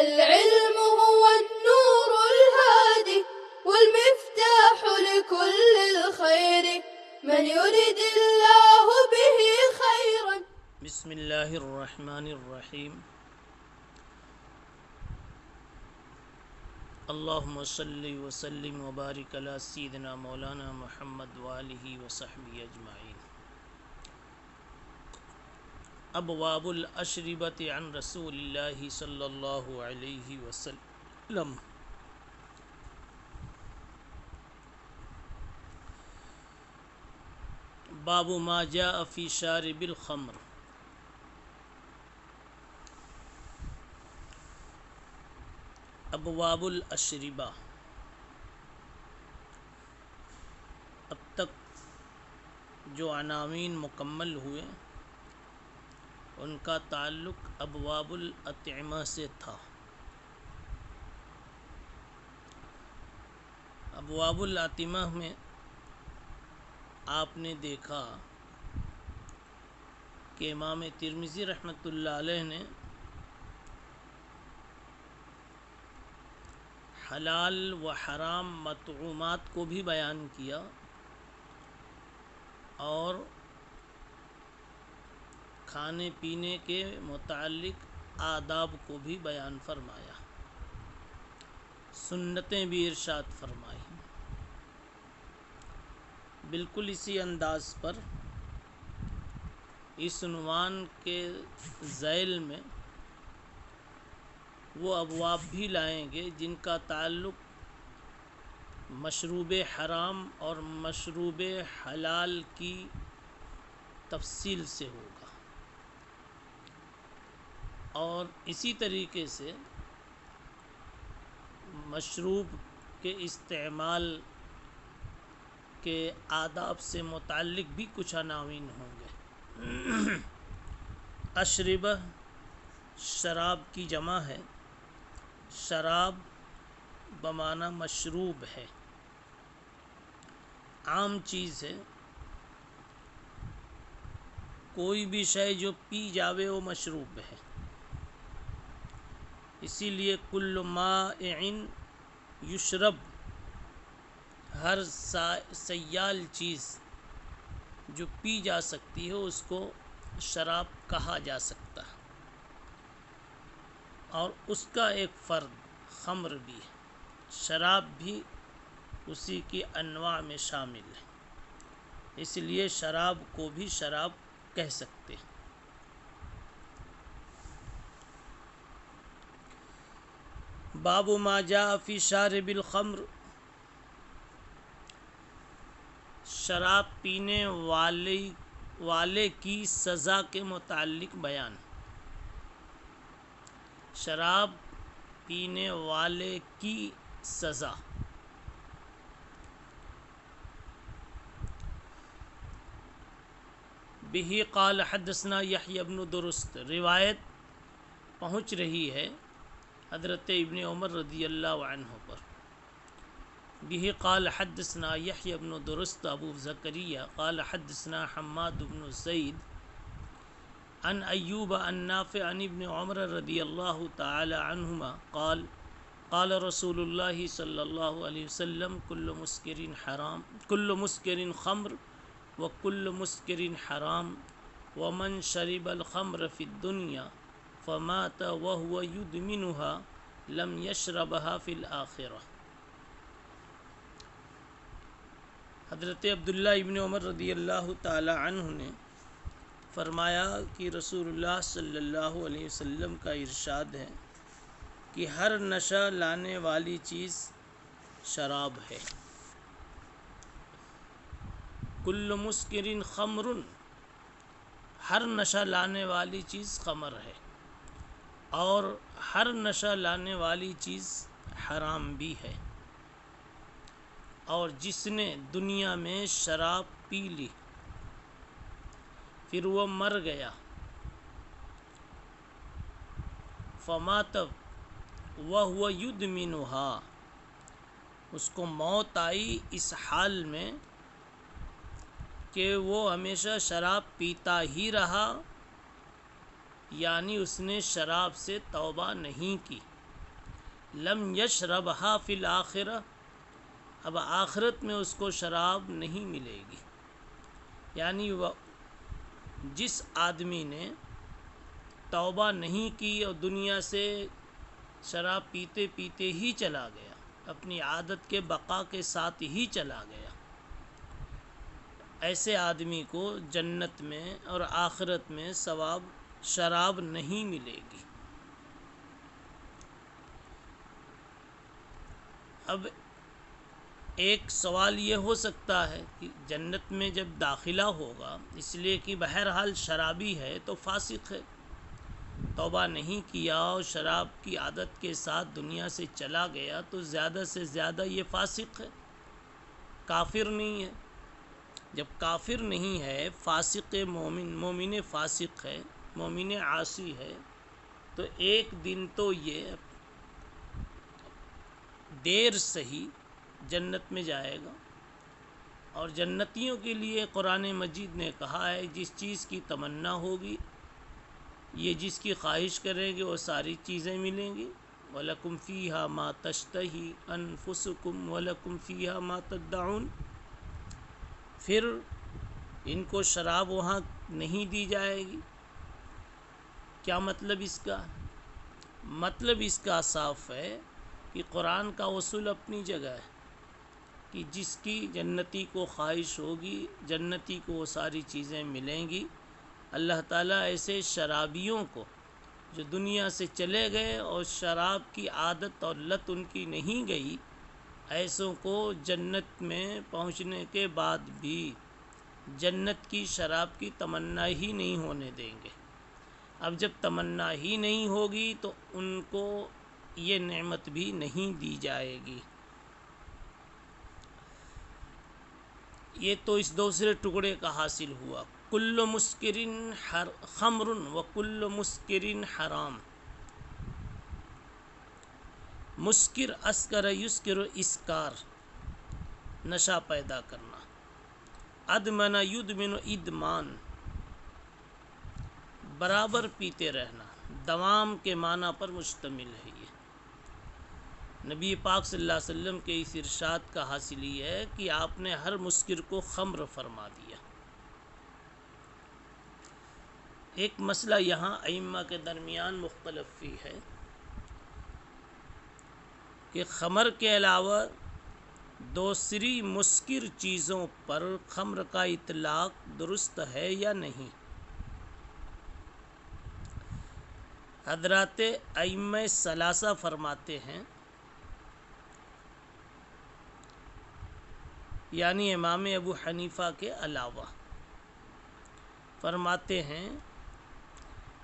العلم هو النور الهادي والمفتاح لكل الخير من يريد الله به خيرا. بسم اللہ الرحمن الرحیم. اللہم صلی وسلم وبارک علی سیدنا مولانا محمد وآلہ وصحبہ اجمعین. ابواب الاشربۃ عن رسول اللہ صلی اللہ علیہ وسلم. باب ما جاء فی شارب الخمر. ابواب الاشربہ. اب تک جو عناوین مکمل ہوئے ان کا تعلق ابواب الاطعمہ سے تھا. ابواب الاطعمہ میں آپ نے دیکھا کہ امام ترمذی رحمۃ اللہ علیہ نے حلال و حرام مطعومات کو بھی بیان کیا اور کھانے پینے کے متعلق آداب کو بھی بیان فرمایا، سنتیں بھی ارشاد فرمائی. بالکل اسی انداز پر اس عنوان کے ذیل میں وہ ابواب بھی لائیں گے جن کا تعلق مشروب حرام اور مشروب حلال کی تفصیل سے ہوگا، اور اسی طریقے سے مشروب کے استعمال کے آداب سے متعلق بھی کچھ عناوین ہوں گے. اشربہ شراب کی جمع ہے. شراب بمعنی مشروب ہے، عام چیز ہے. کوئی بھی شے جو پی جاوے وہ مشروب ہے. اسی لیے کل مائع یشرب، ہر سیال چیز جو پی جا سکتی ہے اس کو شراب کہا جا سکتا ہے. اور اس کا ایک فرد خمر بھی ہے. شراب بھی اسی کی انواع میں شامل ہے، اس لیے شراب کو بھی شراب کہہ سکتے ہیں. باب ما جاء فی شارب الخمر. شراب پینے والے کی سزا کے متعلق بیان. شراب پینے والے کی سزا. بہ قال حدثنا یحیی بن درست. روایت پہنچ رہی ہے حضرت ابن عمر رضی اللہ عنہ پر. بہ قال حدثنا یحیی بن درست ابو زکریا قال حدثنا حماد بن زید عن ایوب عن نافع عن ابن عمر رضی اللہ تعالی عنہما قال قال رسول اللہ صلی اللہ علیہ وسلم کل مسکر خمر وکل مسکر حرام ومن شرب الخمر فی الدنیا فمات وهو يدمنها لم يشربها في الآخرة. حضرت عبداللہ ابن عمر رضی اللہ تعالی عنہ نے فرمایا کہ رسول اللہ صلی اللہ علیہ وسلم کا ارشاد ہے کہ ہر نشہ لانے والی چیز شراب ہے. کل مسکر خمر، ہر نشہ لانے والی چیز خمر ہے، اور ہر نشہ لانے والی چیز حرام بھی ہے. اور جس نے دنیا میں شراب پی لی پھر وہ مر گیا، فمات وہو یدمنها، اس کو موت آئی اس حال میں کہ وہ ہمیشہ شراب پیتا ہی رہا، یعنی اس نے شراب سے توبہ نہیں کی. لم یشربها فی الآخرہ، اب آخرت میں اس کو شراب نہیں ملے گی. یعنی وہ جس آدمی نے توبہ نہیں کی اور دنیا سے شراب پیتے پیتے ہی چلا گیا، اپنی عادت کے بقا کے ساتھ ہی چلا گیا، ایسے آدمی کو جنت میں اور آخرت میں ثواب شراب نہیں ملے گی. اب ایک سوال یہ ہو سکتا ہے کہ جنت میں جب داخلہ ہوگا، اس لیے کہ بہرحال شرابی ہے تو فاسق ہے، توبہ نہیں کیا اور شراب کی عادت کے ساتھ دنیا سے چلا گیا تو زیادہ سے زیادہ یہ فاسق ہے، کافر نہیں ہے. جب کافر نہیں ہے، فاسق مومن فاسق ہے، مومن عاصی ہے، تو ایک دن تو یہ دیر سہی جنت میں جائے گا. اور جنتیوں کے لیے قرآن مجید نے کہا ہے جس چیز کی تمنا ہوگی، یہ جس کی خواہش کریں گے وہ ساری چیزیں ملیں گی. وَلَكُمْ فِيهَا مَا تَشْتَهِي أَنفُسُكُمْ وَلَكُمْ فِيهَا مَا تَدَّعُونَ. پھر ان کو شراب وہاں نہیں دی جائے گی. کیا مطلب اس کا؟ مطلب اس کا صاف ہے کہ قرآن کا اصول اپنی جگہ ہے کہ جس کی جنتی کو خواہش ہوگی، جنتی کو وہ ساری چیزیں ملیں گی. اللہ تعالیٰ ایسے شرابیوں کو جو دنیا سے چلے گئے اور شراب کی عادت اور لت ان کی نہیں گئی، ایسوں کو جنت میں پہنچنے کے بعد بھی جنت کی شراب کی تمنا ہی نہیں ہونے دیں گے. اب جب تمنا ہی نہیں ہوگی تو ان کو یہ نعمت بھی نہیں دی جائے گی. یہ تو اس دوسرے ٹکڑے کا حاصل ہوا. کل مسکرن خمر و کل مسکرن حرام. مسکر اسکر یسکر اسکار، نشہ پیدا کرنا. ادمن یدمن ادمان، برابر پیتے رہنا، دوام کے معنی پر مشتمل ہے. یہ نبی پاک صلی اللہ علیہ وسلم کے اس ارشاد کا حاصل یہ ہے کہ آپ نے ہر مسکر کو خمر فرما دیا. ایک مسئلہ یہاں ائمہ کے درمیان مختلف فی ہے کہ خمر کے علاوہ دوسری مسکر چیزوں پر خمر کا اطلاق درست ہے یا نہیں. حضرات ائمہ ثلاثہ فرماتے ہیں، یعنی امام ابو حنیفہ کے علاوہ، فرماتے ہیں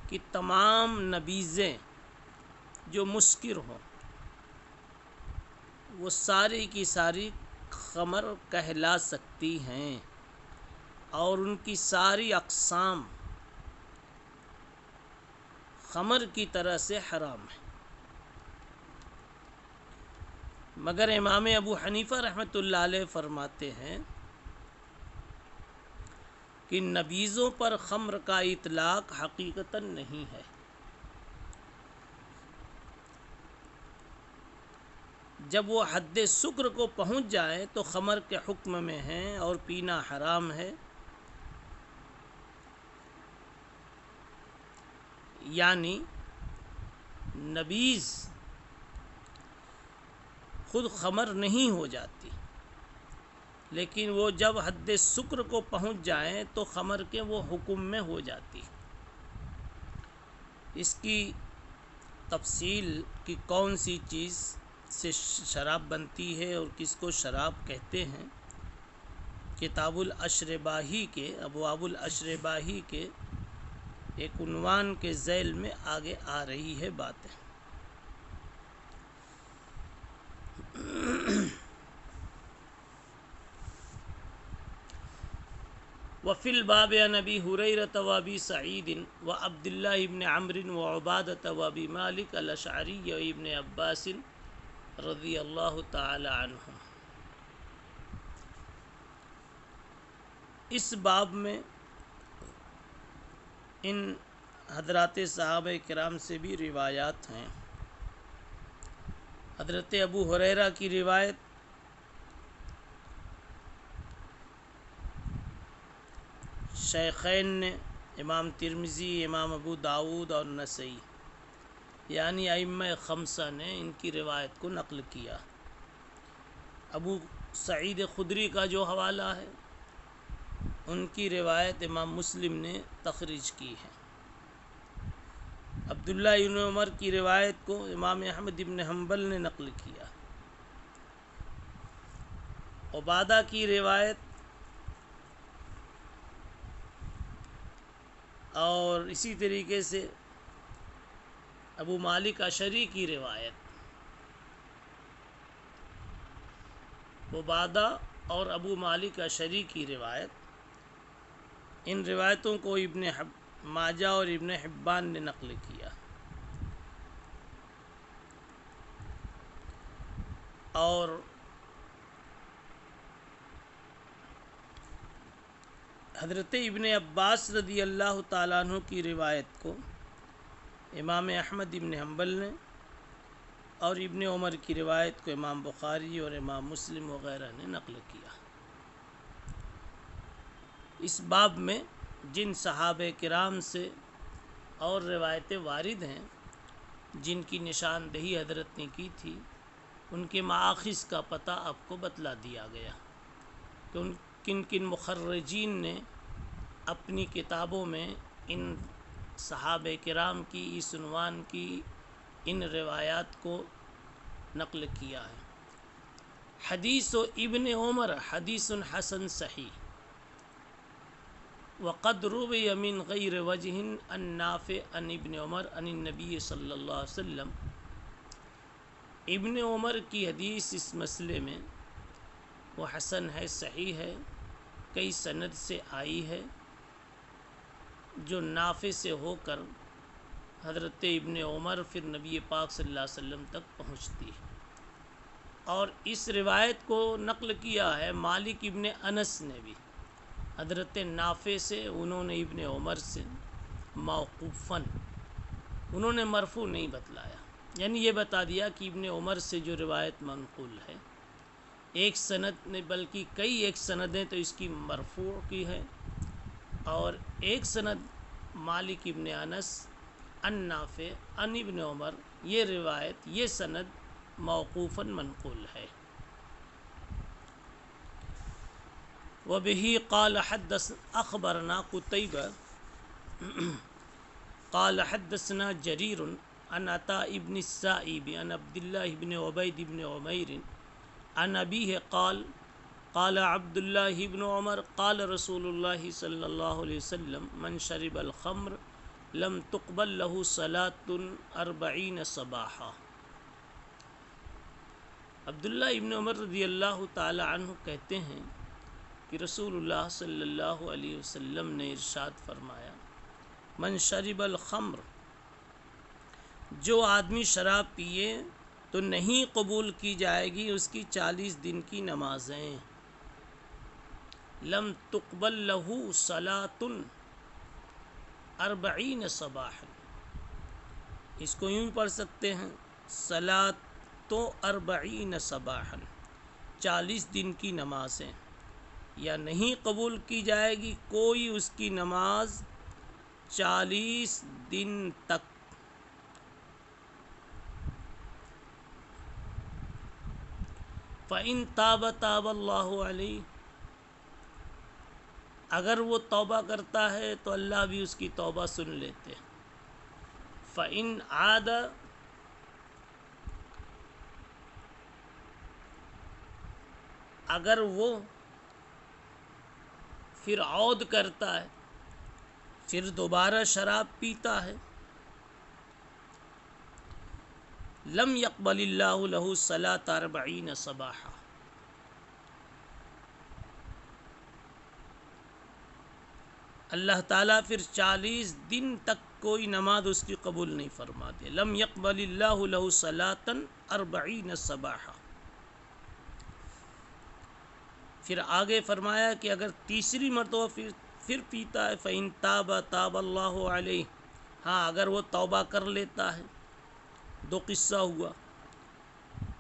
کہ تمام نبیذیں جو مسکر ہوں وہ ساری کی ساری خمر کہلا سکتی ہیں اور ان کی ساری اقسام خمر کی طرح سے حرام ہے. مگر امام ابو حنیفہ رحمۃ اللہ علیہ فرماتے ہیں کہ نبیذوں پر خمر کا اطلاق حقیقتاً نہیں ہے. جب وہ حد سکر کو پہنچ جائے تو خمر کے حکم میں ہیں اور پینا حرام ہے. یعنی نبیذ خود خمر نہیں ہو جاتی، لیکن وہ جب حد سکر کو پہنچ جائیں تو خمر کے وہ حکم میں ہو جاتی. اس کی تفصیل کہ کون سی چیز سے شراب بنتی ہے اور کس کو شراب کہتے ہیں، کتاب الاشرباہی کے ابواب الاشرباہی کے ایک عنوان کے ذیل میں آگے آ رہی ہے باتیں. وفی الباب عن ابی ہریرہ و ابی سعید و عبد اللہ ابن عمرو و عبادۃ و ابی مالک الاشعری و ابن عباس رضی اللہ تعالی عنہم. اس باب میں ان حضرات صحابہ کرام سے بھی روایات ہیں حضرت ابو ہریرہ کی روایت شیخین نے امام ترمذی، امام ابو داود اور نسائی یعنی ائمہ خمسہ نے ان کی روایت کو نقل کیا۔ ابو سعید خدری کا جو حوالہ ہے ان کی روایت امام مسلم نے تخریج کی ہے۔ عبداللہ بن عمر کی روایت کو امام احمد بن حنبل نے نقل کیا۔ عبادہ کی روایت اور اسی طریقے سے ابو مالک اشعری کی روایت، عبادہ اور ابو مالک اشعری کی روایت، ان روایتوں کو ابن ماجہ اور ابن حبان نے نقل کیا۔ اور حضرت ابن عباس رضی اللہ تعالیٰ عنہ کی روایت کو امام احمد بن حنبل نے اور ابن عمر کی روایت کو امام بخاری اور امام مسلم وغیرہ نے نقل کیا۔ اس باب میں جن صحابہ کرام سے اور روایتیں وارد ہیں جن کی نشاندہی حضرت نے کی تھی ان کے مآخذ کا پتہ آپ کو بتلا دیا گیا کہ ان کن کن مخرجین نے اپنی کتابوں میں ان صحابہ کرام کی اس عنوان کی ان روایات کو نقل کیا ہے۔ حدیث ابن عمر حدیث حسن صحیح وقد روی من غیر وجہ عن نافع عن ابن عمر عن النبی صلی اللہ علیہ وسلم۔ ابن عمر کی حدیث اس مسئلے میں وہ حسن ہے، صحیح ہے، کئی سند سے آئی ہے جو نافع سے ہو کر حضرت ابن عمر پھر نبی پاک صلی اللہ علیہ وسلم تک پہنچتی ہے۔ اور اس روایت کو نقل کیا ہے مالک ابن انس نے بھی حضرت نافع سے، انہوں نے ابن عمر سے موقوفاً، انہوں نے مرفوع نہیں بتلایا، یعنی یہ بتا دیا کہ ابن عمر سے جو روایت منقول ہے ایک سند نے بلکہ کئی ایک سندیں تو اس کی مرفوع کی ہے اور ایک سند مالک ابن انس عن نافع عن ابن عمر، یہ روایت یہ سند موقوفاً منقول ہے۔ وبه قال اخبرنا قتيبة قال حدثنا جرير عن عطاء بن السائب عن عبد الله بن عبيد بن عمير عن أبيه قال قال عبد الله بن عمر قال رسول الله صلى الله عليه وسلم من شرب الخمر لم تقبل له صلاة 40 صباحا۔ عبداللہ ابن عمر رضی اللہ تعالی عنہ کہتے ہیں کہ رسول اللہ صلی اللہ علیہ وسلم نے ارشاد فرمایا، من شرب الخمر، جو آدمی شراب پیے تو نہیں قبول کی جائے گی اس کی 40 دن کی نمازیں۔ لم تقبل له صلاۃ 40 صباحا، اس کو یوں پڑھ سکتے ہیں صلاۃ 40 صباحا، 40 دن کی نمازیں، یا نہیں قبول کی جائے گی کوئی اس کی نماز 40 دن تک۔ فَإِن تَابَ تَابَ اللَّهُ عَلَيْهِ، اگر وہ توبہ کرتا ہے تو اللہ بھی اس کی توبہ سن لیتے۔ فَإِن عَادَ، اگر وہ پھر عود کرتا ہے، پھر دوبارہ شراب پیتا ہے، لم يقبل اللہ له صلاۃ 40 صباحا، اللہ تعالیٰ پھر 40 دن تک کوئی نماز اس کی قبول نہیں فرماتے۔ لم يقبل اللہ له صلاۃ 40 صباحا۔ پھر آگے فرمایا کہ اگر تیسری مرتبہ پھر پیتا ہے، فَإِن تَابَ تَابَ اللَّهُ عَلَيْهِ، ہاں اگر وہ توبہ کر لیتا ہے، دو قصہ ہوا،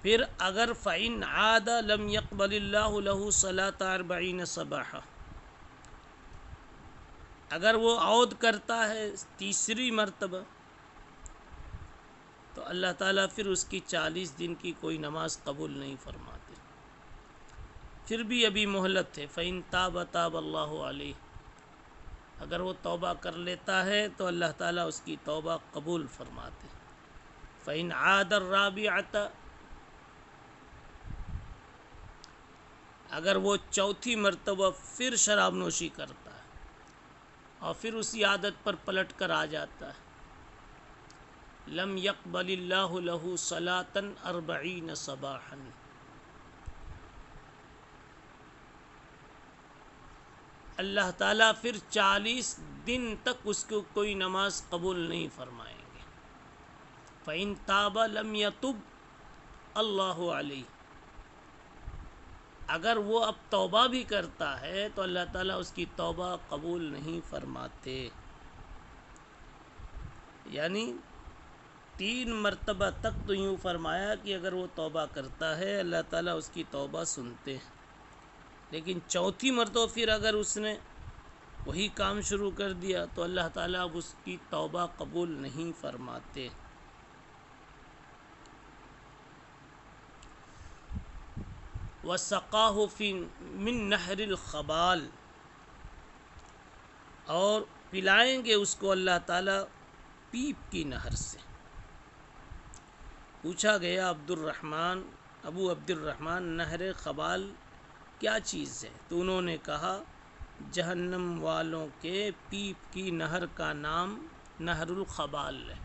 پھر اگر فَإِنْ عَادَ لَمْ يَقْبَلِ اللَّهُ لَهُ صَلَاةَ 40 صباحا، اگر وہ عود کرتا ہے تیسری مرتبہ تو اللہ تعالیٰ پھر اس کی 40 دن کی کوئی نماز قبول نہیں فرماتے. پھر بھی ابھی مہلت ہے. فَإِنْ تَابَ تَابَ اللَّهُ عَلَيْهِ، اگر وہ توبہ کر لیتا ہے تو اللہ تعالیٰ اس کی توبہ قبول فرماتے. فَإِنْ عَادَ الرَّابِعَةَ، اگر وہ چوتھی مرتبہ پھر شراب نوشی کرتا ہے اور پھر اسی عادت پر پلٹ کر آ جاتا ہے، لم يقبل اللہ لہ صلاة 40 صباحا، اللہ تعالیٰ پھر 40 دن تک اس کو کوئی نماز قبول نہیں فرمائیں گے. فَإِن تَابَ لَمْ يَتُبْ اللہ علیہ، اگر وہ اب توبہ بھی کرتا ہے تو اللہ تعالیٰ اس کی توبہ قبول نہیں فرماتے. یعنی 3 مرتبہ تک تو یوں فرمایا کہ اگر وہ توبہ کرتا ہے اللہ تعالیٰ اس کی توبہ سنتے ہیں، لیکن چوتھی مرتبہ پھر اگر اس نے وہی کام شروع کر دیا تو اللہ تعالیٰ اب اس کی توبہ قبول نہیں فرماتے. وَسَقَاهُ فِي مِن نَهْرِ الْخَبَالِ، اور پلائیں گے اس کو اللہ تعالیٰ پیپ کی نہر سے. پوچھا گیا ابو عبد الرحمن نہر خبال کیا چیز ہے؟ تو انہوں نے کہا جہنم والوں کے پیپ کی نہر کا نام نہر الخبال ہے،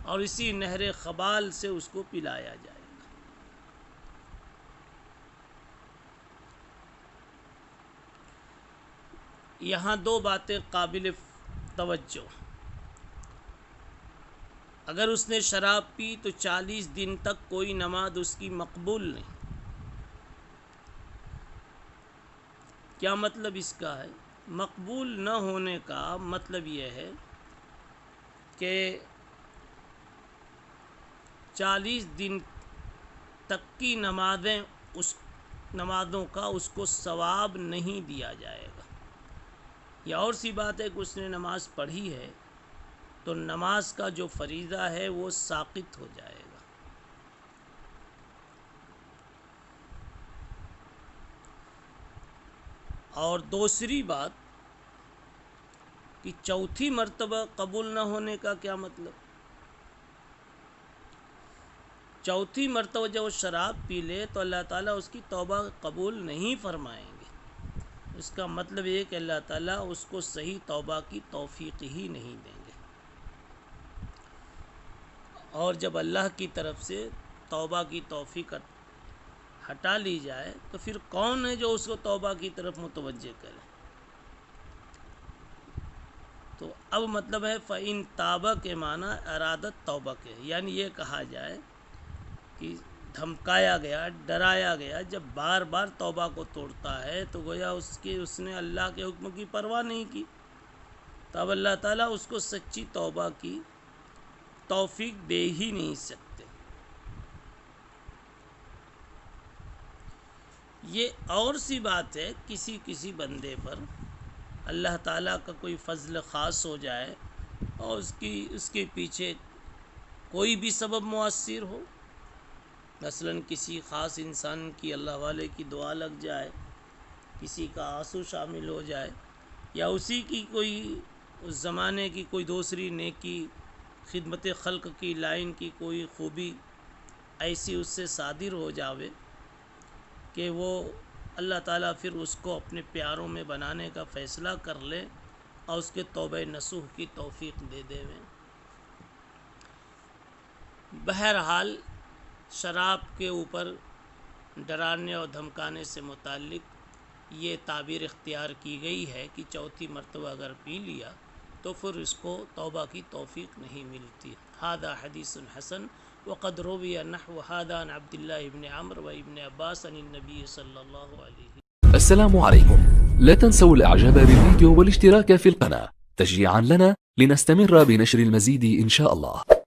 اور اسی نہر خبال سے اس کو پلایا جائے گا. یہاں 2 باتیں قابل توجہ. اگر اس نے شراب پی تو 40 دن تک کوئی نماز اس کی مقبول نہیں. کیا مطلب اس کا ہے؟ مقبول نہ ہونے کا مطلب یہ ہے کہ 40 دن تک کی نمازیں اس نمازوں کا اس کو ثواب نہیں دیا جائے گا. یا اور سی بات ہے کہ اس نے نماز پڑھی ہے تو نماز کا جو فریضہ ہے وہ ساقط ہو جائے گا. اور دوسری بات کہ چوتھی مرتبہ قبول نہ ہونے کا کیا مطلب؟ چوتھی مرتبہ جب وہ شراب پی لے تو اللہ تعالیٰ اس کی توبہ قبول نہیں فرمائیں گے. اس کا مطلب یہ کہ اللہ تعالیٰ اس کو صحیح توبہ کی توفیق ہی نہیں دیں گے. اور جب اللہ کی طرف سے توبہ کی توفیق ہٹا لی جائے تو پھر کون ہے جو اس کو توبہ کی طرف متوجہ کرے؟ تو اب مطلب ہے فَإِن تَابَ کے معنی ارادت توبہ کے، یعنی یہ کہا جائے کہ دھمکایا گیا، ڈرایا گیا. جب بار بار توبہ کو توڑتا ہے تو گویا اس نے اللہ کے حکم کی پرواہ نہیں کی، تب اللہ تعالیٰ اس کو سچی توبہ کی توفیق دے ہی نہیں سکتے. یہ اور سی بات ہے کسی بندے پر اللہ تعالیٰ کا کوئی فضل خاص ہو جائے اور اس کے پیچھے کوئی بھی سبب مؤثر ہو، مثلا کسی خاص انسان کی اللہ والے کی دعا لگ جائے، کسی کا آنسو شامل ہو جائے، یا اسی کی کوئی اس زمانے کی کوئی دوسری نیکی، خدمت خلق کی لائن کی کوئی خوبی ایسی اس سے صادر ہو جاوے کہ وہ اللہ تعالیٰ پھر اس کو اپنے پیاروں میں بنانے کا فیصلہ کر لے اور اس کے توبہ نصوح کی توفیق دے دے. بہرحال شراب کے اوپر ڈرانے اور دھمکانے سے متعلق یہ تعبیر اختیار کی گئی ہے کہ چوتھی مرتبہ اگر پی لیا تو پھر اس کو توبہ کی توفیق نہیں ملتی. ھذا حدیث حسن وقد روی نحو ھذا عن عبد الله بن عمرو وابن عباس عن النبي صلى الله عليه وسلم. السلام عليكم. لا تنسوا الاعجاب بالفيديو والاشتراك في القناة تشجيعا لنا لنستمر بنشر المزيد إن شاء الله.